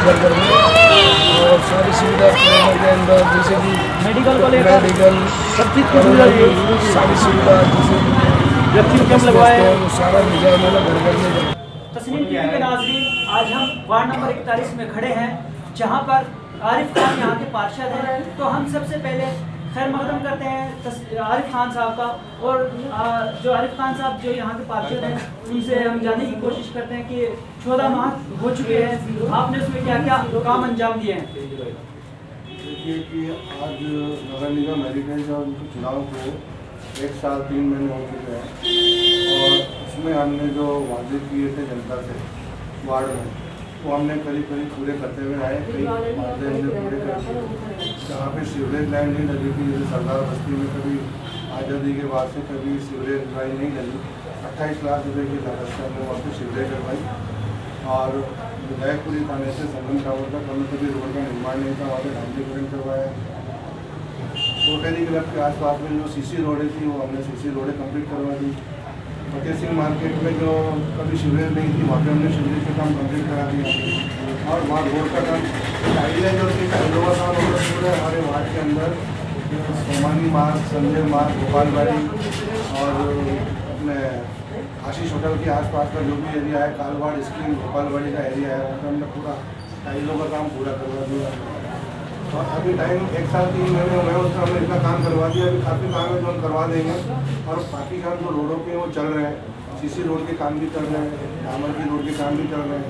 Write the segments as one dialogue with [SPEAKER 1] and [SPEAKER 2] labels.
[SPEAKER 1] घर घर में, और सारी सुविधा कोरोना के अंदर जैसे कि
[SPEAKER 2] मेडिकल को लेकर
[SPEAKER 1] मेडिकल
[SPEAKER 2] सब चीज़ की सुविधा दी है।
[SPEAKER 1] सारी सुविधा जैसे
[SPEAKER 2] वैक्सीन कैंप लगवाए हैं।
[SPEAKER 1] वो सारा निजाम है घर घर में।
[SPEAKER 2] तस्नीम टीवी के नाज़रीन, आज हम वार्ड नंबर 41 में खड़े हैं, जहां पर आरिफ खान यहाँ के पार्षद हैं। तो हम सबसे पहले खैर मकदम करते हैं आरिफ खान साहब का, और जो आरिफ खान साहब जो यहाँ के पार्षद हैं उनसे हम जानने की कोशिश करते हैं कि 14 माह हो चुके हैं, आपने उसमें क्या क्या काम अंजाम दिए हैं।
[SPEAKER 3] देखिए कि आज नगर निगम हेरिटेज और उनके चुनाव को 1 साल 3 महीने हो चुके हैं, और उसमें हमने जो वादे किए थे जनता से वार्ड में, वो हमने करीब पूरे करते हुए आए। कई वादे हमने पूरे कर दिए। जहाँ पे सीवरेज लाइन नहीं लगी थी, जैसे सरदार बस्ती में कभी आज़ादी के बाद से कभी सीवरेज लाइन नहीं लगी, 28 लाख रुपये की लागत से हमने वहाँ पर सीवरेज करवाई। और विधायकपुरी थाने से संगम टावर तक हमने कभी रोड का निर्माण नहीं था, वहाँ पर डामरीकरण करवाया। कोटेरी क्लब के आसपास में जो सीसी रोडें थी वो हमने सीसी रोडें कंप्लीट करवा दी। फतेह सिंह मार्केट में जो कभी सीवरेज नहीं थी, वहाँ पे हमने सीवरेज का काम कंप्लीट करा दिया। और वहाँ रोड का काम टाइलें जो थी, टाइलों का काम होगा पूरे हमारे वार्ड के अंदर सोमानी मार्ग, संजय मार्ग, गोपालबाड़ी और अपने आशीष होटल के आसपास का जो भी एरिया है, कालवाड़ स्कीम गोपालबाड़ी का एरिया है, वहाँ पर हमने पूरा टाइलों का काम पूरा करवा दिया। और अभी टाइम 1 साल 3 महीने हुए, उसमें हमने इतना काम करवा दिया। अभी काफ़ी काम है जो हम करवा देंगे, और बाकी काम जो रोडों के वो चल रहे हैं, सीसी रोड के काम भी चल रहे हैं, डामर की रोड के काम भी चल रहे हैं,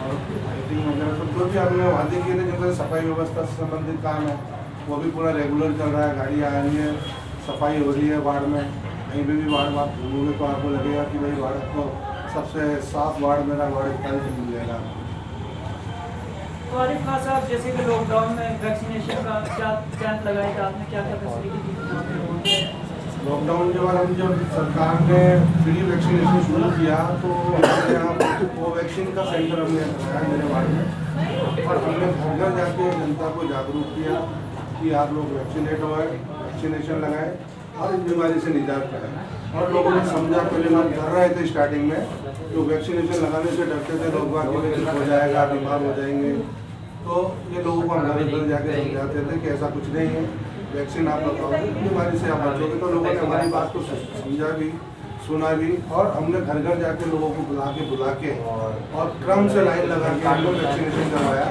[SPEAKER 3] और लाइटिंग वगैरह सब जो भी हमने वादे किए थे, जिनसे सफाई व्यवस्था से संबंधित काम है वो भी पूरा रेगुलर चल रहा है। गाड़ी आ रही है, सफाई हो रही है वार्ड में। कहीं भी वार्ड में आप घूमोगे तो आपको लगेगा कि भाई वार्ड को सबसे साफ वार्ड मेरा वार्ड 41 मिल जाएगा।
[SPEAKER 2] तो आरिफ खान साहब, जैसे कि लॉकडाउन में वैक्सीनेशन का क्या कैंप लगाया था आपने, क्या क्या फैसिलिटी दी?
[SPEAKER 3] लॉकडाउन के बाद हम जब सरकार ने फ्री वैक्सीनेशन शुरू किया तो हमारे यहाँ कोवैक्सीन का सेंटर हमने लगाया मेरे वार्ड में, और हमने घर घर जाके जनता को जागरूक किया कि आप लोग वैक्सीनेट हो, वैक्सीनेशन लगाएं और इस बीमारी से निजात पाएं। और लोगों ने समझा, पहले लोग डर रहे थे स्टार्टिंग में, जो वैक्सीनेशन लगाने से डरते थे लोग, बाकी हो जाएगा, बीमार हो जाएंगे। तो ये लोगों को हम घर घर जाके समझाते थे कि ऐसा कुछ नहीं है, वैक्सीन आप लगाओगे बीमारी से आप बचोगे। तो लोगों ने हमारी बात को समझा भी, सुना भी, और हमने घर घर जाके लोगों को बुला के और क्रम से लाइन लगा के हम लोग वैक्सीनेशन करवाया।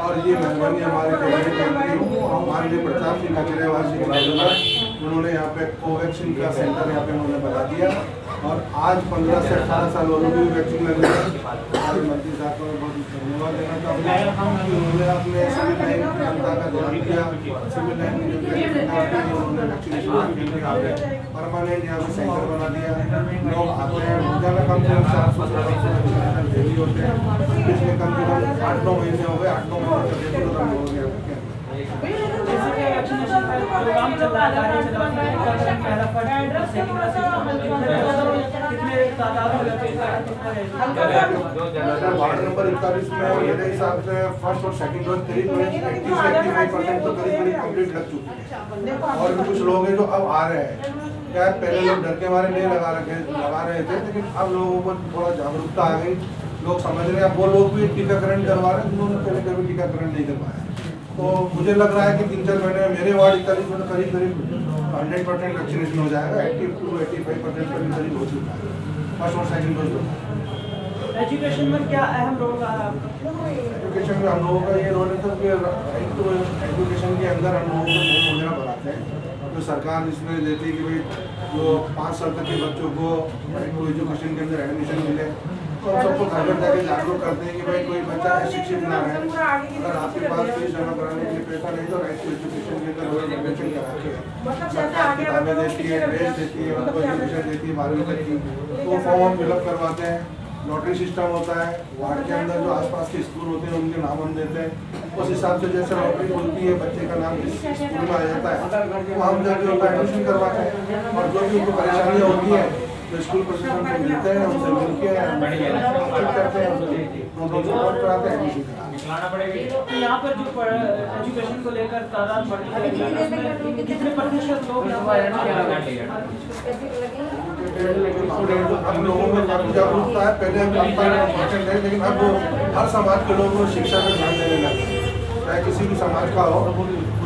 [SPEAKER 3] और ये मेहरबानी हमारे माननीय प्रताप सिंह खजरेवाल जी, उन्होंने यहाँ पे कोवैक्सीन का सेंटर यहाँ पे उन्होंने बना दिया, और आज 15 से 18 साल वालों को भी वैक्सीन लग रही है। हमारे मंत्री साहब को बहुत धन्यवाद देना चाहूँगा कि उन्होंने अपने सिविल लाइन की जनता का ध्यान दिया। सिविल लाइन की उन्होंने वैक्सीनेशन परमानेंट यहाँ पे सेंटर बना दिया। लोग आते हैं, रोजाना कम से कम 700 वैक्सीनेशन डेली होते हैं। पिछले कम से कम 8-9 महीने हो गए, 8-9 महीने तक रेगुलर हो गया।
[SPEAKER 2] जैसे कि वैक्सीनेशन का जो काम चल रहा है, पहला फर्स्ट कितने तादाद में
[SPEAKER 3] वार्ड नंबर 41 में मेरे हिसाब से फर्स्ट और सेकंड डोज करीब 80-85% तो करीब कंप्लीट लग चुके हैं। और भी कुछ लोग हैं जो अब आ रहे हैं, क्या पहले लोग डर के मारे नहीं लगा रहे थे, लेकिन अब लोगों को थोड़ा जागरूकता आ गई, लोग समझ रहे हैं। अब वो लोग भी टीकाकरण करवा रहे हैं जिन्होंने पहले कभी टीकाकरण नहीं करवाया। तो मुझे लग रहा है कि 3-4 महीने में मेरे वार्ड 41 में करीब 100% वैक्सीनेशन हो जाएगा। 80-85% करीब हो चुका है फर्स्ट और सेकंड डोज।
[SPEAKER 2] एजुकेशन में क्या अहम रोल रहा है आपका?
[SPEAKER 3] एजुकेशन में हम लोगों का ये रोल है कि एजुकेशन के अंदर हम लोगों को फॉर्म वगैरह बनाते हैं, तो सरकार इसमें देती है कि भाई जो 5 साल तक के बच्चों को एजुकेशन के अंदर एडमिशन मिले। तो हम सबको घर घर जाके जागरूक करते हैं कि भाई कोई बच्चा अशिक्षित ना रहे। अगर आपके पास फीस जमा कराने के लिए पैसा नहीं तो राइट टू एजुकेशन के अंदर एडमिशन करा के सरकार किताबें देती है, ड्रेस देती है, उनको एजुकेशन देती है 12वीं तक की, तो फॉर्म हम फिलअप करवाते हैं। लॉटरी सिस्टम होता है, वार्ड के अंदर जो आसपास के स्कूल होते हैं उनके नाम हम देते हैं। उस हिसाब से जैसे लॉटरी खुलती है, बच्चे का नाम इस स्कूल में आ जाता है, तो हम जाके उनका एडमिशन करवाते हैं। और जो भी उनको परेशानियाँ होती है तो स्कूल प्रशासन को मिलते हैं, उनसे मिलकर करते हैं, कराते हैं एडमिशन।
[SPEAKER 2] यहाँ पर जो एजुकेशन को लेकर तादाद बढ़ती है, कितने प्रतिशत लोग यहाँ पर
[SPEAKER 3] हम लोगों में काफ़ी जागरूकता है। पहले इम्पोर्टेंट है, लेकिन अब हर समाज के लोग शिक्षा पर ध्यान देने लगे, चाहे किसी भी समाज का हो,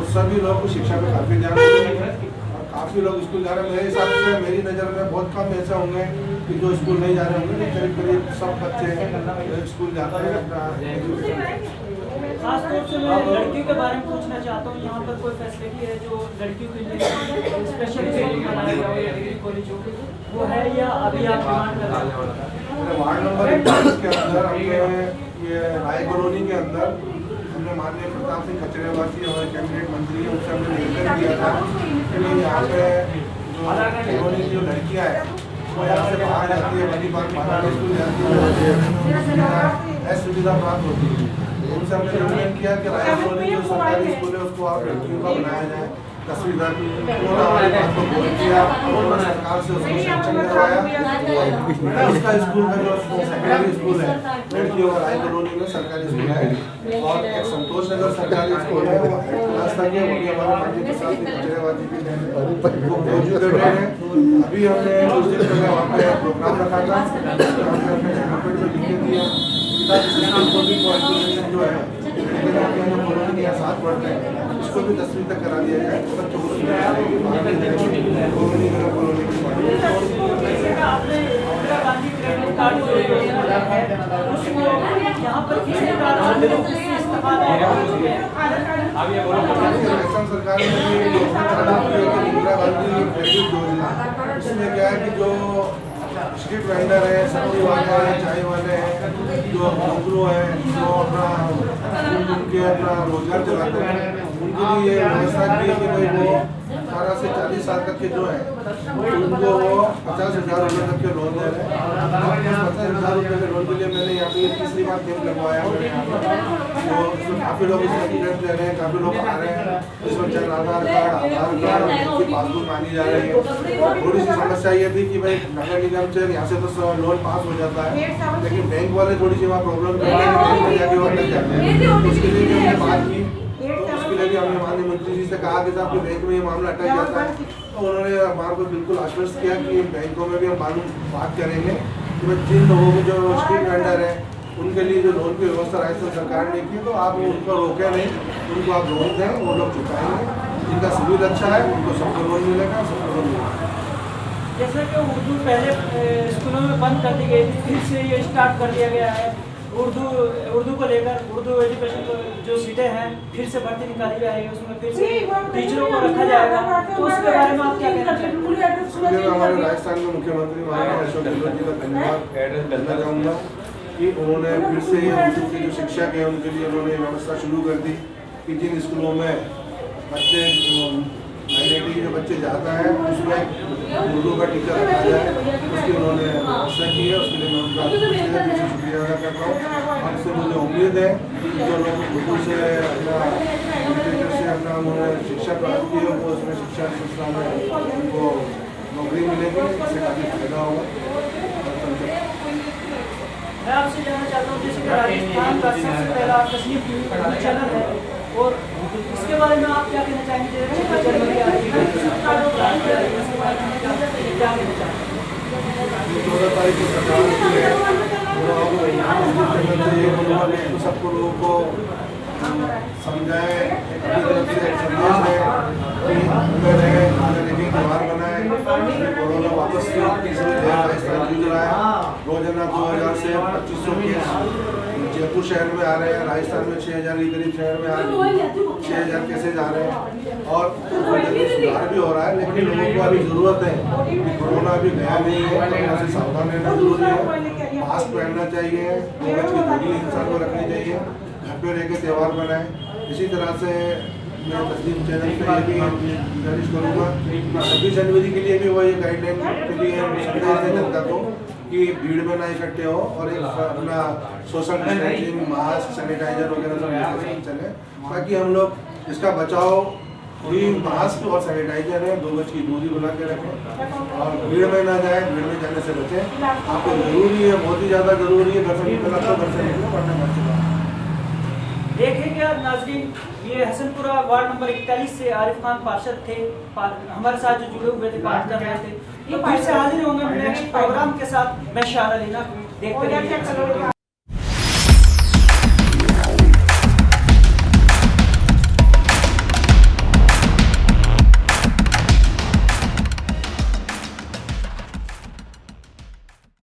[SPEAKER 3] उस सभी लोग को शिक्षा पर काफ़ी ध्यान देते हैं और काफ़ी लोग स्कूल जा रहे हैं। मेरे हिसाब से, मेरी नज़र में बहुत कम ऐसे होंगे कि जो स्कूल नहीं जा रहे होंगे, लेकिन करीब करीब सब बच्चे स्कूल जाते हैं अपना।
[SPEAKER 2] खास तौर से मैं लड़कियों के बारे में पूछना चाहता हूँ, यहाँ पर कोई फैसिलिटी है जो लड़कियों के लिए स्पेशल बनाया गया हो या डिग्री कॉलेज हो, वो है या अभी आप डिमांड कर रहे हो?
[SPEAKER 3] वार्ड नंबर 41 के अंदर हमने ये राय कॉलोनी के अंदर हमने माननीय प्रताप सिंह खचरेवासी हमारे कैबिनेट मंत्री हैं, उससे हमने निवेदन किया था कि यहाँ पे जो कॉलोनी जो लड़कियाँ हैं वो यहाँ से बाहर जाती है, बड़ी बात महाराजा स्कूल जाती है, असुविधा प्राप्त होती है। उनसे हमने निवेदन किया कि राय कॉलोनी जो सरकारी स्कूल है उसको आप लड़कियों का बनाया जाए 10वीं तक। उन्होंने हमारी बात को बोल किया, उन्होंने सरकार से उसको सैंक्शन करवाया। उसका स्कूल का जो सेकेंडरी स्कूल है लड़कियों का राय कॉलोनी में सरकारी स्कूल है और एक संतोष नगर सरकारी स्कूल है, वो 8th क्लास तक है, वो भी हमारे मंत्री प्रसाद सिंह खचरेवासी की देन है, वो ग्रेजुएट है। अभी हमने कुछ दिन पहले वहाँ पे प्रोग्राम रखा था, हमने अपने डेवलपमेंट में लिख के दिया को भी क्वालिफिकेशन जो है कॉलोनी के साथ पढ़ते हैं इसको भी 10वीं तक करा दिया जाए। बच्चों को कॉलोनी
[SPEAKER 2] आपने इंदिरा गांधी क्रेडिट कार्ड जो योजना है उसको यहाँ पर किस प्रकार से इस्तेमाल
[SPEAKER 3] सरकार ने इंदिरा गांधी क्रेडिट योजना, इसमें क्या है कि जो स्ट्रीट वेंडर है, सब्जी वाले हैं, चाय वाले हैं, जो मजदूर हैं, जो अपना रोजगार चलाते हैं, उनके लिए ये व्यवस्था की है कि भाई वो 18 से 40 साल तक के जो है उनको वो 50,000 रुपये तक के लोन दे रहे हैं। 50,000 रुपये के लोन के लिए मैंने यहाँ पे तीसरी बार कैंप लगवाया है, तो इसमें काफ़ी लोग इसमें स्टूडेंट ले रहे हैं, काफ़ी लोग आ रहे हैं। इसमें चल आधार कार्ड की पासबुक मांगी जा रही है। थोड़ी सी समस्या ये थी कि भाई नगर निगम से यहाँ से तो लोन पास हो जाता है, लेकिन बैंक वाले थोड़ी सी वहाँ प्रॉब्लम करते हैं, जाके वो लग जाते हैं। उसके लिए भी हमने बात की, तो उसके लिए भी हमने माननीय मंत्री जी से कहा कि साहब कि बैंक में ये मामला अटक जाता है, तो उन्होंने हमारे को बिल्कुल आश्वस्त किया कि बैंकों में भी हम मालूम बात करेंगे कि जिन लोगों के जो स्ट्रीट वेंडर है उनके लिए जो लोन की व्यवस्था राजस्थान सरकार ने की, तो आप उनको रोके नहीं, उनको आप लोन दें, वो लोग चुकाएंगे। जिनका सिविल अच्छा है उनको सबको लोन मिलेगा, सबको लोन मिलेगा।
[SPEAKER 2] जैसे कि उर्दू पहले स्कूलों में बंद कर दी गई थी, फिर से ये स्टार्ट कर दिया गया है। उर्दू को लेकर उर्दू एजुकेशन को जो सीटें हैं फिर से भर्ती निकाली जा रही है, उसमें फिर से टीचरों को रखा जाएगा, तो उसके बारे में आप क्या कहना चाहेंगे?
[SPEAKER 3] हमारे राजस्थान में मुख्यमंत्री माननीय अशोक गहलोत जी का धन्यवाद करना चाहूँगा कि उन्होंने फिर से उर्दू की जो शिक्षक है उनके लिए उन्होंने व्यवस्था शुरू कर दी कि जिन स्कूलों में बच्चे माइनॉरिटी के जो बच्चे जाता है उसमें उर्दू का टीचर रखा जाए, उसकी उन्होंने व्यवस्था की है। उसके लिए मैं उनका शुक्रिया अदा करता हूँ और इससे मुझे उम्मीद है कि जो लोग उर्दू से अपना लिटरेचर से अपना उन्होंने शिक्षा प्राप्त की है वो उसमें शिक्षा संस्था में उनको नौकरी मिलेगी, इससे काफ़ी फायदा होगा।
[SPEAKER 2] मैं आपसे जानना चाहता हूँ जैसे राजस्थान का सबसे पहला तस्नीम टीवी चैनल है और इसके बारे में आप क्या कहना चाहेंगे? क्या कहना चाहेंगे?
[SPEAKER 3] 14 तारीख की सरकार की है, तो सबको लोगों को समझाए, अपनी तरफ से एक संदेश है कि अगर एक त्यौहार बनाए, कोरोना वापस राजस्थान जूझ रहा है। रोजाना 2000 से 2500 केस जयपुर शहर में आ रहे हैं, राजस्थान में 6000 के करीब शहर में आ रहे हैं, 6000 केसेज आ रहे हैं और सुधार भी हो रहा है। लेकिन लोगों को अभी ज़रूरत है कि कोरोना अभी गया नहीं है, कोरोना से सावधान रहना जरूरी है, मास्क पहनना चाहिए, 2 गज की दूरी इंसान को रखनी चाहिए, घर पे रह के त्यौहार बनाएं। इसी तरह से मैं तस्लीम चैनल पे ये भी गुजारिश करूँगा 26 जनवरी के लिए भी वही गाइडलाइन के लिए संदेश दें जनता को कि भीड़ में ना इकट्ठे हो और एक अपना सोशल डिस्टेंसिंग, मास्क, सैनिटाइजर वगैरह सब चले, ताकि हम लोग इसका बचाव भी मास्क और सैनिटाइजर है, 2 गज की दूरी बना के रखें और भीड़ में ना जाए, भीड़ में जाने से बचें। आपको जरूरी है, बहुत ही ज़्यादा जरूरी है, घर से निकलना तो घर से निकलो, पढ़ना घर से।
[SPEAKER 2] देखेंगे आप नाजरीन, ये हसनपुरा वार्ड नंबर 41 से आरिफ खान पार्षद थे, हमारे साथ जो जुड़े हुए थे, बात कर रहे थे। तो फिर से हाजिर होंगे नेक्स्ट प्रोग्राम के साथ। मैं शार अली ना, देखते रहिए।